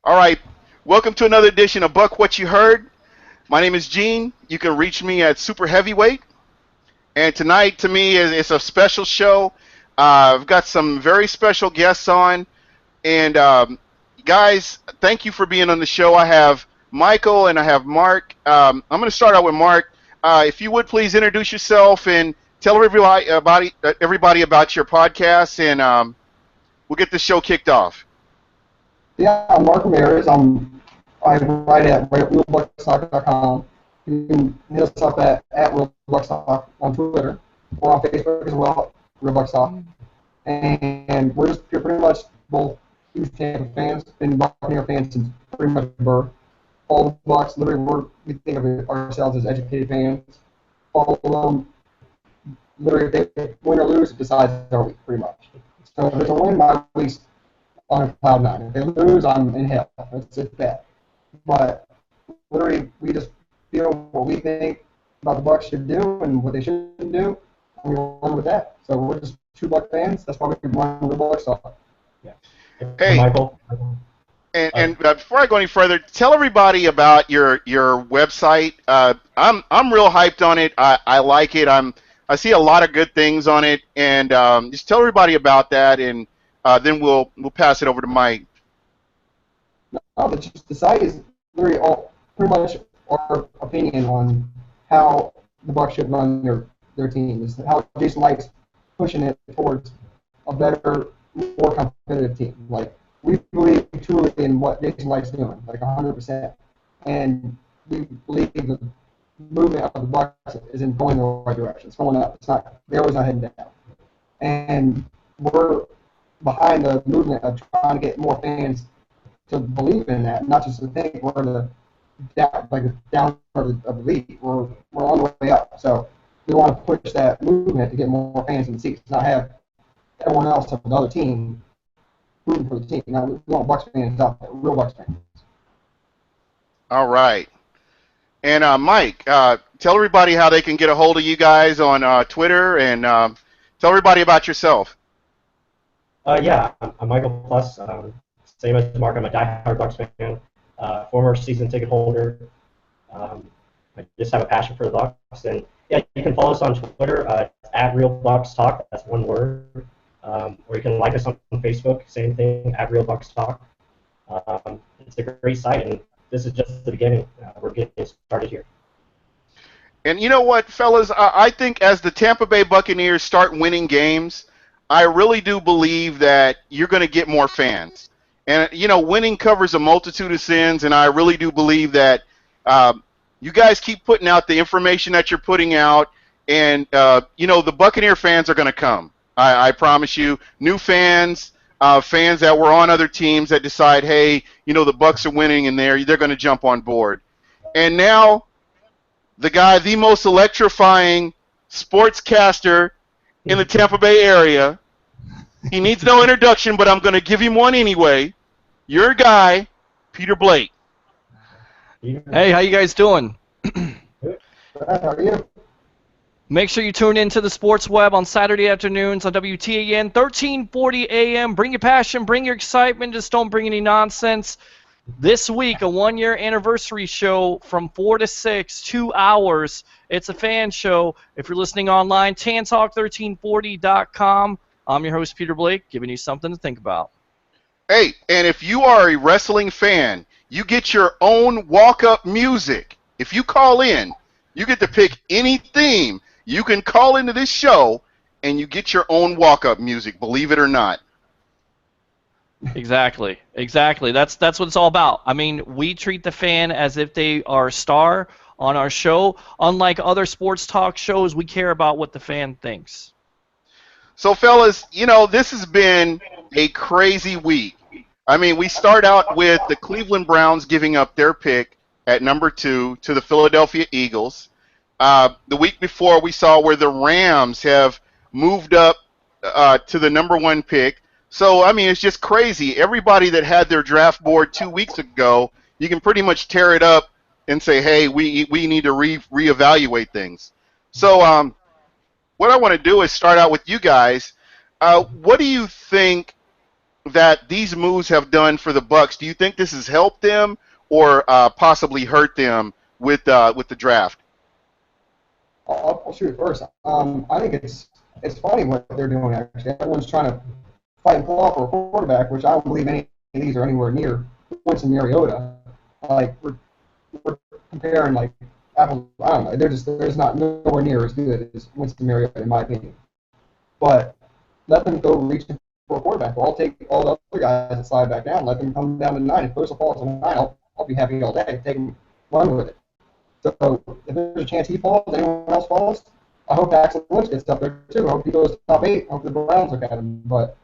All right. Welcome to another edition of Buc What You Heard. My name is Gene. You can reach me at Super Heavyweight. And tonight, to me, is a special show. I've got some very special guests on. And guys, thank you for being on the show. I have Michael and I have Mark. I'm going to start out with Mark. If you would please introduce yourself and tell everybody about your podcast, and we'll get the show kicked off. Yeah, I'm Mark Ramirez. I write at realbuckstock.com. You can hit us up at realbuckstock on Twitter or on Facebook as well, realbuckstock. And we're just pretty much both huge Tampa fans, been Buccaneer fans since pretty much birth. All the Bucks, literally, we think of ourselves as educated fans. All of them, literally, if they win or lose, it decides our week, pretty much. So if it's a win, my week's on cloud nine. If they lose, I'm in hell. It's that. But literally, we just feel what we think about the Bucks should do and what they shouldn't do, and we run with that. So we're just two Buck fans. That's why we run the Bucks off. Yeah. Hey, Michael. and before I go any further, tell everybody about your website. I'm real hyped on it. I like it. I see a lot of good things on it, and just tell everybody about that, and then we'll pass it over to Mike. No, the site is literally all pretty much our opinion on how the Bucks should run their team. Is how Jason Licht's pushing it towards a better, more competitive team. Like we believe truly in what Jason Licht's doing, like 100%, and we believe the movement of the Bucks isn't going the right direction. It's going up. It's not. They're always not heading down, and we're behind the movement of trying to get more fans to believe in that, not just to think we're the down of the league. We're on the way up. So we want to push that movement to get more fans in the seats, not have everyone else of another team rooting for the team. Now we want Bucks fans out there, real Bucks fans. All right. And Mike, tell everybody how they can get a hold of you guys on Twitter, and tell everybody about yourself. Yeah, I'm Michael Plus. Same as Mark, I'm a diehard Bucks fan, former season ticket holder. I just have a passion for the Bucks, and yeah, you can follow us on Twitter at RealBucksTalk. That's one word. Or you can like us on Facebook. Same thing at RealBucksTalk. It's a great site, and this is just the beginning. We're getting started here. And you know what, fellas? I think as the Tampa Bay Buccaneers start winning games, I really do believe that you're going to get more fans. And, you know, winning covers a multitude of sins, and I really do believe that you guys keep putting out the information that you're putting out, and, you know, the Buccaneer fans are going to come. I promise you. New fans, fans that were on other teams that decide, hey, you know, the Bucks are winning, and they're going to jump on board. And now the most electrifying sportscaster in the Tampa Bay area. He needs no introduction, but I'm going to give him one anyway. Your guy, Peter Blake. Hey, how you guys doing? How are you? Make sure you tune in to the Sports Web on Saturday afternoons on WTAN, 1340 AM. Bring your passion, bring your excitement, just don't bring any nonsense. This week, a one-year anniversary show from 4 to 6, 2 hours. It's a fan show. If you're listening online, tantalk1340.com. I'm your host, Peter Blake, giving you something to think about. Hey, and if you are a wrestling fan, you get your own walk-up music. If you call in, you get to pick any theme. You can call into this show, and you get your own walk-up music, believe it or not. Exactly. That's what it's all about. I mean, we treat the fan as if they are a star on our show. Unlike other sports talk shows, we care about what the fan thinks. So, fellas, you know, this has been a crazy week. I mean, we start out with the Cleveland Browns giving up their pick at number 2 to the Philadelphia Eagles. The week before, we saw where the Rams have moved up to the number 1 pick. So, I mean, it's just crazy. Everybody that had their draft board 2 weeks ago, you can pretty much tear it up and say, hey, we need to reevaluate things. So, what I want to do is start out with you guys. What do you think that these moves have done for the Bucks? Do you think this has helped them or possibly hurt them with the draft? I'll shoot first. I think it's funny what they're doing. Actually, everyone's trying to fight and claw for a quarterback, which I don't believe any of these are anywhere near Winston Mariota. Like we're comparing like apples. I don't know. They're just not nowhere near as good as Winston Mariota in my opinion. But let them go reaching for a quarterback. I'll take all the other guys that slide back down. Let them come down to 9. If Bosa falls to 9, I'll be happy all day. Take him, run with it. So if there's a chance he falls, anyone else falls, I hope Axel Lynch gets up there too. I hope he goes to top 8. I hope the Browns look at him. But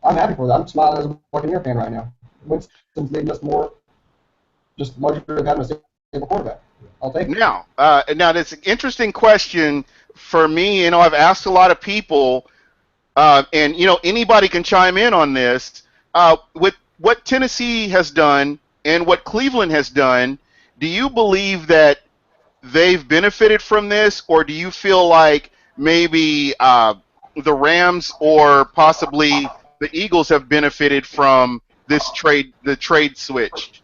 I'm happy for that. I'm smiling as a Buccaneer fan right now. Winston's leading us more, just luxury of having a stable quarterback. I'll take it. Now that's an interesting question for me. You know, I've asked a lot of people, and you know, anybody can chime in on this. With what Tennessee has done and what Cleveland has done, do you believe that they've benefited from this, or do you feel like maybe the Rams or possibly the Eagles have benefited from this the trade switch?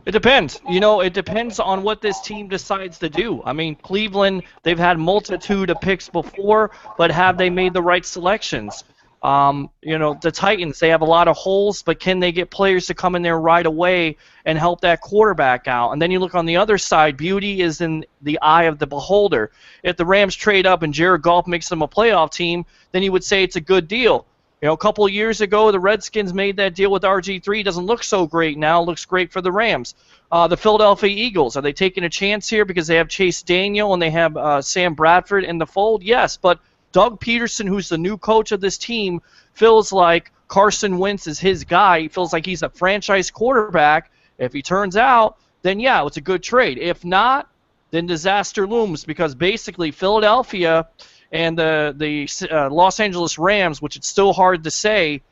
It depends. You know, it depends on what this team decides to do. I mean, Cleveland, they've had multitude of picks before, but have they made the right selections? You know, the Titans, they have a lot of holes, but can they get players to come in there right away and help that quarterback out? And then you look on the other side, beauty is in the eye of the beholder. If the Rams trade up and Jared Goff makes them a playoff team, then you would say it's a good deal. You know, a couple of years ago, the Redskins made that deal with RG3. Doesn't look so great now. Looks great for the Rams. The Philadelphia Eagles, are they taking a chance here because they have Chase Daniel and they have Sam Bradford in the fold? Yes, but Doug Peterson, who's the new coach of this team, feels like Carson Wentz is his guy. He feels like he's a franchise quarterback. If he turns out, then yeah, it's a good trade. If not, then disaster looms because basically Philadelphia and the Los Angeles Rams, which it's still hard to say,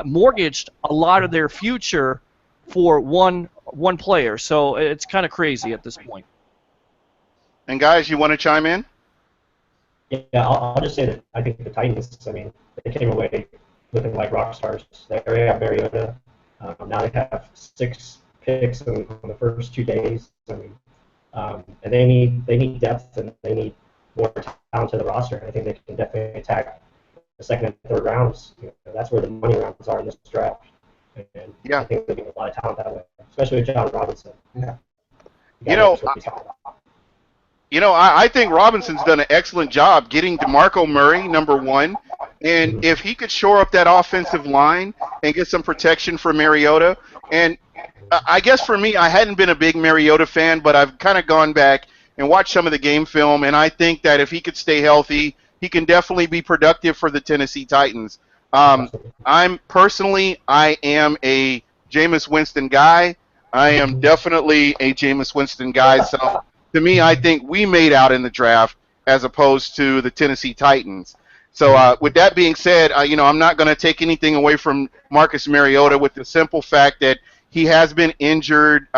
mortgaged a lot of their future for one player. So it's kind of crazy at this point. And guys, you want to chime in? Yeah, I'll just say that I think the Titans, I mean, they came away looking like rock stars. They already have Mariota. Now they have 6 picks on the first 2 days. I mean, and they need depth and they need more talent to the roster. I think they can definitely attack the second and third rounds. You know, that's where the money rounds are in this draft. And Yeah. I think they get a lot of talent that way, especially with John Robinson. Yeah. You know, I think Robinson's done an excellent job getting DeMarco Murray, number 1. And if he could shore up that offensive line and get some protection for Mariota, and I guess for me, I hadn't been a big Mariota fan, but I've kind of gone back and watched some of the game film, and I think that if he could stay healthy, he can definitely be productive for the Tennessee Titans. I am a Jameis Winston guy. I am definitely a Jameis Winston guy, so to me, I think we made out in the draft as opposed to the Tennessee Titans. So with that being said, you know, I'm not going to take anything away from Marcus Mariota with the simple fact that he has been injured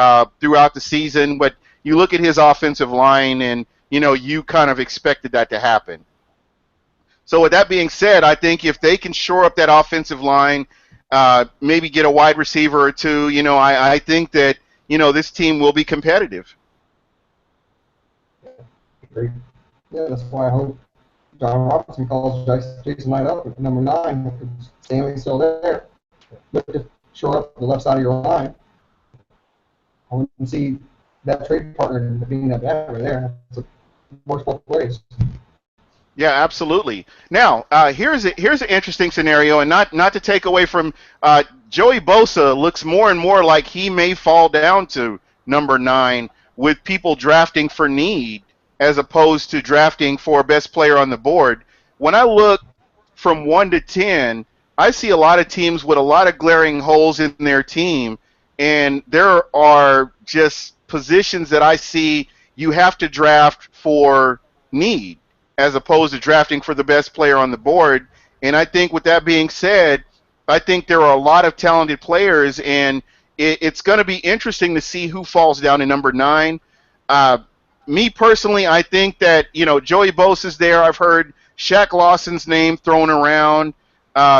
throughout the season, but you look at his offensive line and, you know, you kind of expected that to happen. So with that being said, I think if they can shore up that offensive line, maybe get a wide receiver or 2, you know, I think that, you know, this team will be competitive. Yeah, that's why I hope John Robinson calls Jason Knight up at number 9. If Stanley's still there, look to shore up the left side of your line. I want to see that trade partner being that bad right there. It works both ways. Yeah, absolutely. Now, here's an interesting scenario, and not to take away from Joey Bosa looks more and more like he may fall down to number 9 with people drafting for need as opposed to drafting for best player on the board. When I look from 1 to 10, I see a lot of teams with a lot of glaring holes in their team, and there are just positions that I see you have to draft for need as opposed to drafting for the best player on the board. And I think with that being said, I think there are a lot of talented players, and it's going to be interesting to see who falls down to number 9. Me personally, I think that, you know, Joey Bosa's there. I've heard Shaq Lawson's name thrown around.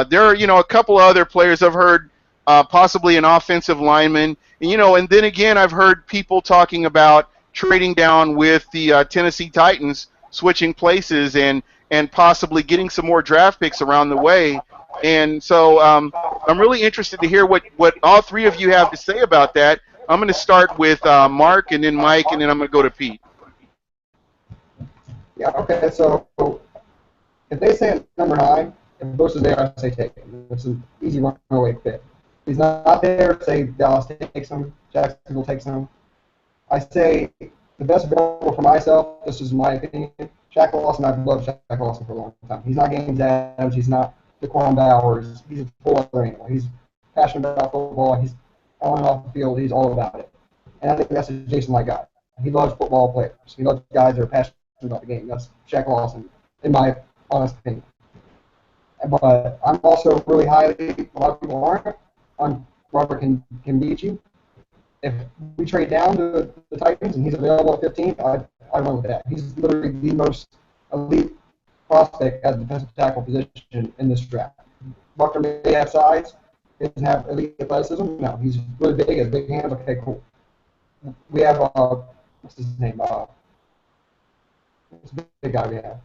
There are, a couple of other players I've heard, possibly an offensive lineman. And then again, I've heard people talking about trading down with the Tennessee Titans, switching places and possibly getting some more draft picks around the way. And so I'm really interested to hear what all three of you have to say about that. I'm going to start with Mark, and then Mike, and then I'm going to go to Pete. Yeah, okay, so if they say at number 9, if Bosa's there, I say take him. It's an easy runaway pick. If he's not there, say Dallas takes him, Jacksonville takes him. I say the best available for myself, this is my opinion, Shaq Lawson. I've loved Shaq Lawson for a long time. He's not James Adams. He's not Daquan Bowers. He's a full other animal. He's passionate about football. He's on and off the field. He's all about it. And I think that's a Jason-like guy. He loves football players. He loves guys that are passionate about the game. That's Shaq Lawson, in my honest opinion. But I'm also really highly, a lot of people aren't, on Robert Kimbichi. If we trade down to the Titans and he's available at 15th, I run with that. He's literally the most elite prospect at the defensive tackle position in this draft. Buckner may have size, he doesn't have elite athleticism. No, he's really big, has big hands. Okay, cool. We have, what's his name? What's the big guy we have?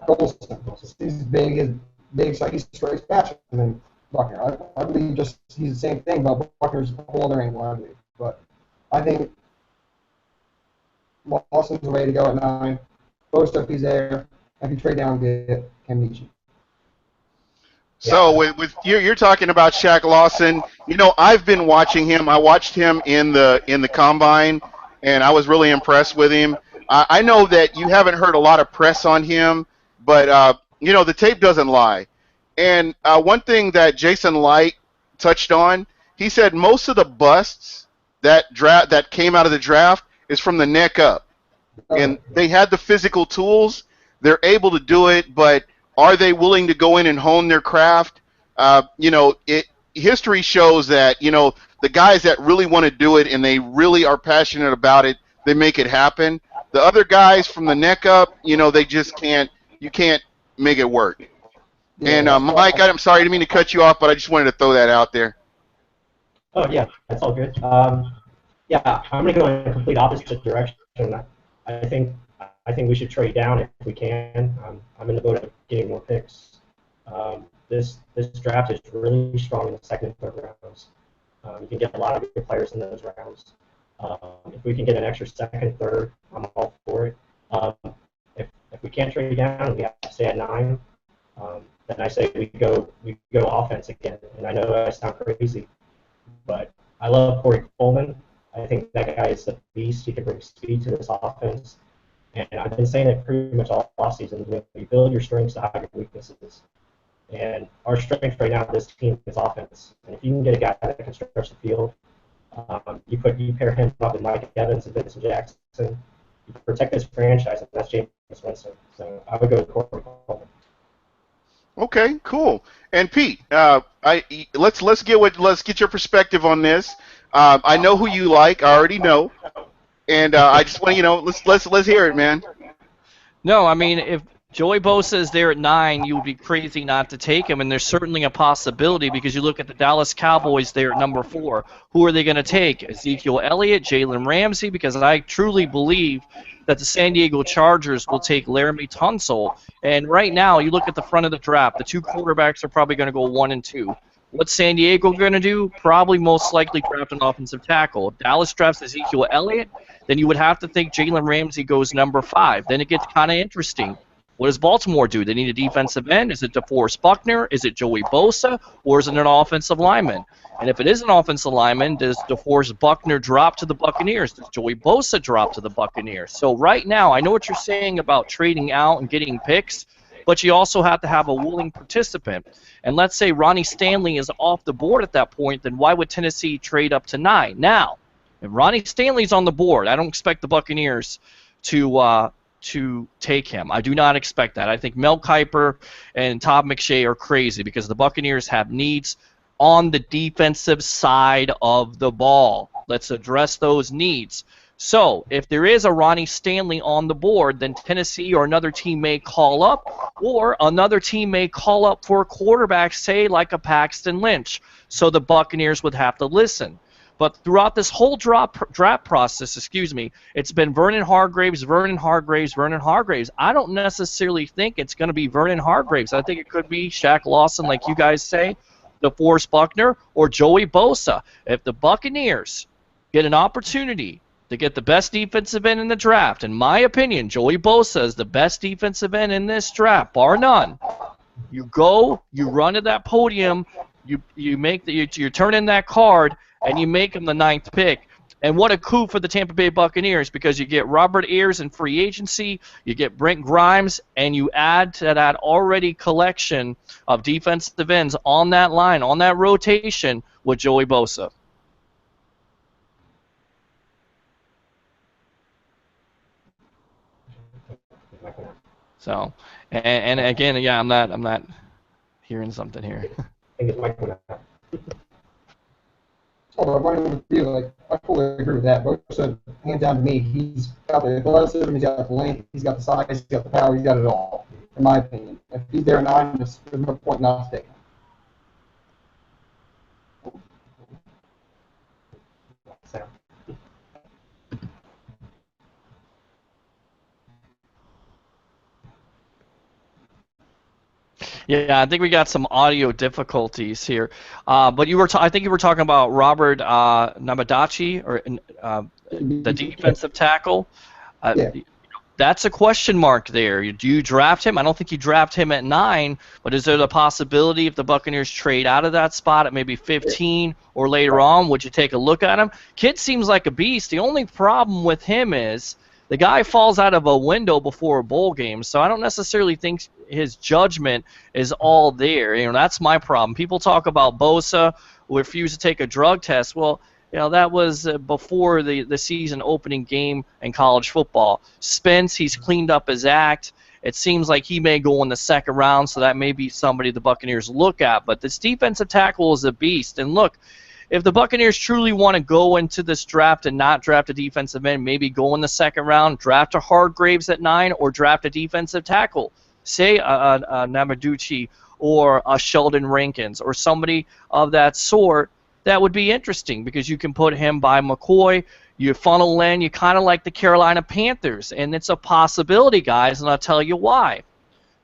Golston. He's big, so he's straight faster than Buckner. I believe just he's the same thing, but Buckner's a whole other angle, I believe. But I think Lawson's the way to go at 9. Bosa, if he's there, if you trade down, get Kamichi. So with you're talking about Shaq Lawson. I've been watching him. I watched him in the combine, and I was really impressed with him. I know that you haven't heard a lot of press on him, but the tape doesn't lie. And one thing that Jason Light touched on, he said most of the busts that came out of the draft is from the neck up, and they had the physical tools. They're able to do it, but are they willing to go in and hone their craft? History shows that the guys that really want to do it and they really are passionate about it, they make it happen. The other guys from the neck up, they just can't. You can't make it work. Yeah, and Mike, I'm sorry, I didn't mean to cut you off, but I just wanted to throw that out there. Oh yeah, that's all good. Yeah, I'm going to go in a complete opposite direction. I think we should trade down if we can. I'm in the boat of getting more picks. This draft is really strong in the second and third rounds. You can get a lot of good players in those rounds. If we can get an extra second, third, I'm all for it. If we can't trade down and we have to stay at 9, then I say we go offense again. And I know I sound crazy, but I love Corey Coleman. I think that guy is a beast. He can bring speed to this offense. And I've been saying it pretty much all offseason. You build your strengths to hide your weaknesses. And our strength right now, this team, is offense. And if you can get a guy that can stretch the field, you pair him up with Mike Evans and Vincent Jackson, you protect this franchise, and that's James Winston. So I would go with Corey Coleman. Okay, cool. And Pete, let's get your perspective on this. I know who you like. I already know, and I just want let's hear it, man. No, I mean, if Joey Bosa is there at 9, you would be crazy not to take him, and there's certainly a possibility because you look at the Dallas Cowboys there at number 4. Who are they going to take? Ezekiel Elliott, Jalen Ramsey? Because I truly believe that the San Diego Chargers will take Laramie Tunsil. And right now, you look at the front of the draft, the 2 quarterbacks are probably going to go 1 and 2. What's San Diego going to do? Probably most likely draft an offensive tackle. If Dallas drafts Ezekiel Elliott, then you would have to think Jalen Ramsey goes number 5. Then it gets kind of interesting. What does Baltimore do? They need a defensive end. Is it DeForest Buckner? Is it Joey Bosa? Or is it an offensive lineman? And if it is an offensive lineman, does DeForest Buckner drop to the Buccaneers? Does Joey Bosa drop to the Buccaneers? So right now, I know what you're saying about trading out and getting picks, but you also have to have a willing participant. And let's say Ronnie Stanley is off the board at that point, then why would Tennessee trade up to 9? Now, if Ronnie Stanley's on the board, I don't expect the Buccaneers to take him. I do not expect that. I think Mel Kiper and Todd McShay are crazy because the Buccaneers have needs on the defensive side of the ball. Let's address those needs. So if there is a Ronnie Stanley on the board, then Tennessee or another team may call up, or another team may call up for a quarterback, say like a Paxton Lynch. So the Buccaneers would have to listen. But throughout this whole draft process, it's been Vernon Hargreaves, Vernon Hargreaves, Vernon Hargreaves. I don't necessarily think it's going to be Vernon Hargreaves. I think it could be Shaq Lawson, like you guys say, DeForest Buckner, or Joey Bosa. If the Buccaneers get an opportunity to get the best defensive end in the draft, in my opinion, Joey Bosa is the best defensive end in this draft, bar none. You go, you run to that podium, you turn in that card, and you make him the 9th pick. And what a coup for the Tampa Bay Buccaneers, because you get Robert Ayers in free agency, you get Brent Grimes, and you add to that already collection of defensive ends on that line, on that rotation with Joey Bosa. So, and again, yeah, I'm not hearing something here. I think it's Michael now. Oh, I'm running with you. Like, I fully agree with that. Bosa, hands down to me, he's got the athleticism, he's got the length, he's got the size, he's got the power, he's got it all, in my opinion. If he's there at 9, there's no point not to take him. Yeah, I think we got some audio difficulties here. But I think you were talking about Robert Nabadachi, or the defensive tackle. Yeah. That's a question mark there. Do you draft him? I don't think you draft him at 9, but is there the possibility if the Buccaneers trade out of that spot at maybe 15 or later on, would you take a look at him? Kid seems like a beast. The only problem with him is the guy falls out of a window before a bowl game, so I don't necessarily think his judgment is all there. You know, that's my problem. People talk about Bosa who refused to take a drug test. Well, you know, that was before the season opening game in college football. Spence, he's cleaned up his act. It seems like he may go in the second round, so that may be somebody the Buccaneers look at. But this defensive tackle is a beast. And look, if the Buccaneers truly want to go into this draft and not draft a defensive end, maybe go in the second round, draft a Hargreaves at 9, or draft a defensive tackle, say a Namaducci or a Sheldon Rankins or somebody of that sort, that would be interesting because you can put him by McCoy. You funnel in, you kind of like the Carolina Panthers, and it's a possibility, guys, and I'll tell you why.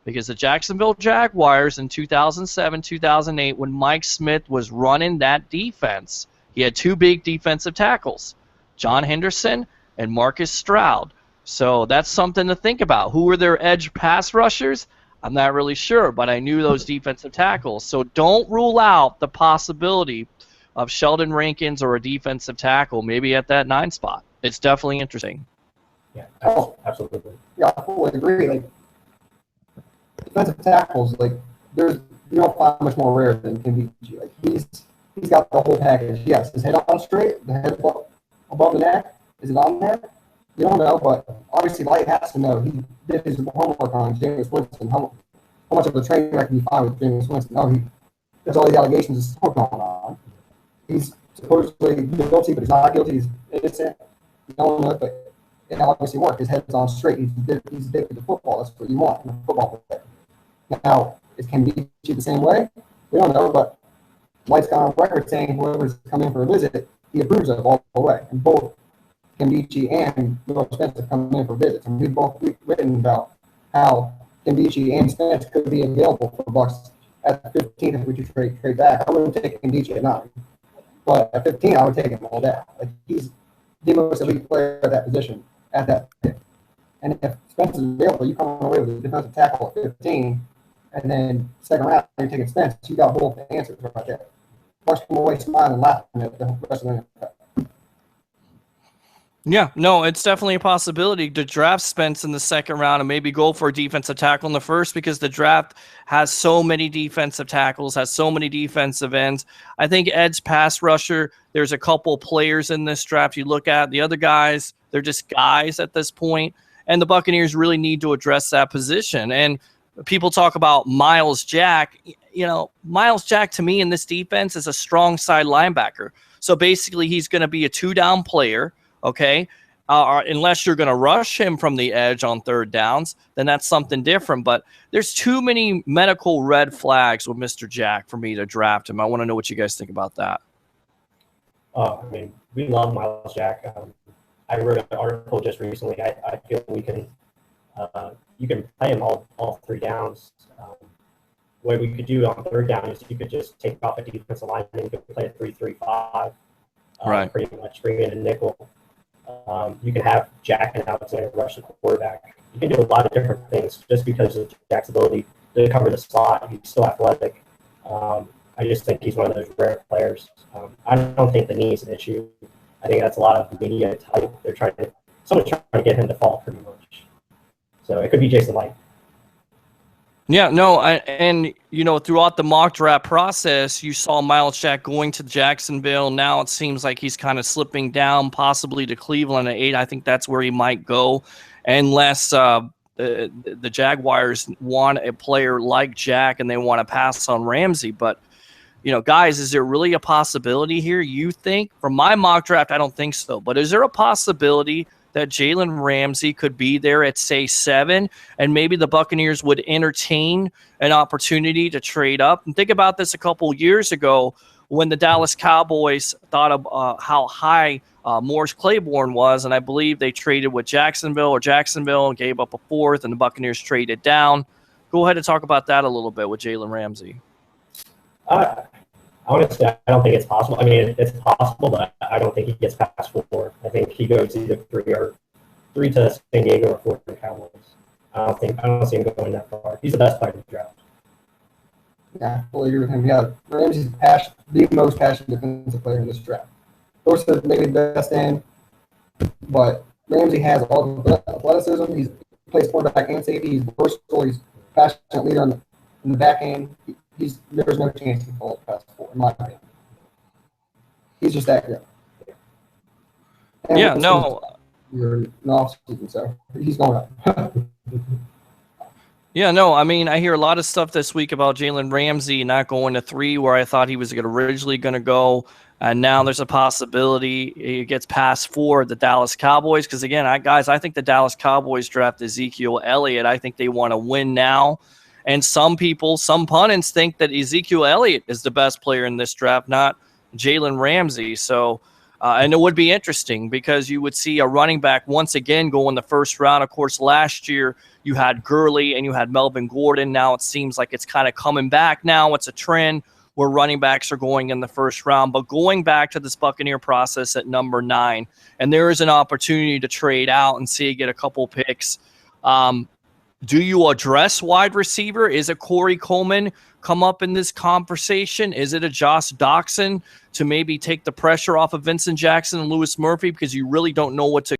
Because the Jacksonville Jaguars in 2007, 2008, when Mike Smith was running that defense, he had 2 big defensive tackles, John Henderson and Marcus Stroud. So that's something to think about. Who were their edge pass rushers? I'm not really sure, but I knew those defensive tackles. So don't rule out the possibility of Sheldon Rankins or a defensive tackle, maybe at that 9 spot. It's definitely interesting. Yeah, absolutely. Yeah, I fully agree. Like, defensive tackles, like, you don't find much more rare than Kimbichi. Like, he's got the whole package. Yes, his head on straight, the head above the neck. Is it on there? You don't know, but obviously Light has to know. He did his homework on Jameis Winston. How much of a train wreck can you find with Jameis Winston? Oh, there's all these allegations of stuff going on. He's supposedly guilty, but he's not guilty. He's innocent. You don't know, but it obviously worked. His head's on straight. He's addicted to football. That's what you want in a football player. Now, can be the same way? We don't know, but Light's got on record saying whoever's come in for a visit, he approves of all the way. And both Kimbichi and Will Spence have come in for visits. And we've both written about how Kimbichi and Spence could be available for Bucs at 15 if we do trade back. I wouldn't take Kimbichi at 9. But at 15, I would take him all day. Like, he's the most elite player at that position at that pick. And if Spence is available, you come away with a defensive tackle at 15, and then second round, you're taking Spence. You got both the answers right there. Bucs come away smiling and laughing at the rest of the NFL. Yeah, no, it's definitely a possibility to draft Spence in the second round and maybe go for a defensive tackle in the first, because the draft has so many defensive tackles, has so many defensive ends. I think edge pass rusher, there's a couple players in this draft you look at. The other guys, they're just guys at this point, and the Buccaneers really need to address that position. And people talk about Miles Jack. You know, Miles Jack to me in this defense is a strong side linebacker. So basically he's going to be a 2-down player. Okay, unless you're going to rush him from the edge on third downs, then that's something different. But there's too many medical red flags with Mr. Jack for me to draft him. I want to know what you guys think about that. I mean, we love Miles Jack. I wrote an article just recently. I feel we can you can play him all 3 downs. What we could do on third down is you could just take off a defensive lineman. You could play a 3-3-5. Right. Pretty much bring in a nickel. You can have Jack and Alexander rush the quarterback. You can do a lot of different things just because of Jack's ability to cover the slot. He's still athletic. I just think he's one of those rare players. I don't think the knee is an issue. I think that's a lot of media type. Someone's trying to get him to fall pretty much. So it could be Jason Light. Yeah, no, and throughout the mock draft process, you saw Miles Jack going to Jacksonville. Now it seems like he's kind of slipping down, possibly to Cleveland at 8. I think that's where he might go, unless the Jaguars want a player like Jack and they want to pass on Ramsey. But guys, is there really a possibility here? You think? From my mock draft, I don't think so. But is there a possibility that Jalen Ramsey could be there at, say, 7, and maybe the Buccaneers would entertain an opportunity to trade up? And think about this a couple years ago when the Dallas Cowboys thought of how high Morris Claiborne was, and I believe they traded with Jacksonville and gave up a 4th, and the Buccaneers traded down. Go ahead and talk about that a little bit with Jalen Ramsey. Honestly, I don't think it's possible. I mean, it's possible, but I don't think he gets past 4. I think he goes either 3 to San Diego or 4 to the Cowboys. I don't see him going that far. He's the best player in the draft. Yeah, I fully agree with him. Yeah, Ramsey's the most passionate defensive player in this draft. Thorson maybe the best end, but Ramsey has all the athleticism. He plays quarterback and safety. He's versatile. He's a passionate leader in the back end. There's no chance he can fall past 4, in my opinion. He's just that good. And yeah, no. You're in off-season, so he's going up. Yeah, no, I mean, I hear a lot of stuff this week about Jalen Ramsey not going to 3 where I thought he was originally going to go. And now there's a possibility he gets past 4, the Dallas Cowboys. Because, again, I think the Dallas Cowboys draft Ezekiel Elliott. I think they want to win now. And some pundits think that Ezekiel Elliott is the best player in this draft, not Jalen Ramsey. So, and it would be interesting because you would see a running back once again go in the first round. Of course, last year you had Gurley and you had Melvin Gordon. Now it seems like it's kind of coming back now. It's a trend where running backs are going in the first round. But going back to this Buccaneer process at number 9, and there is an opportunity to trade out and see you get a couple picks. Do you address wide receiver? Is it Corey Coleman come up in this conversation? Is it a Josh Doxson to maybe take the pressure off of Vincent Jackson and Lewis Murphy because you really don't know what to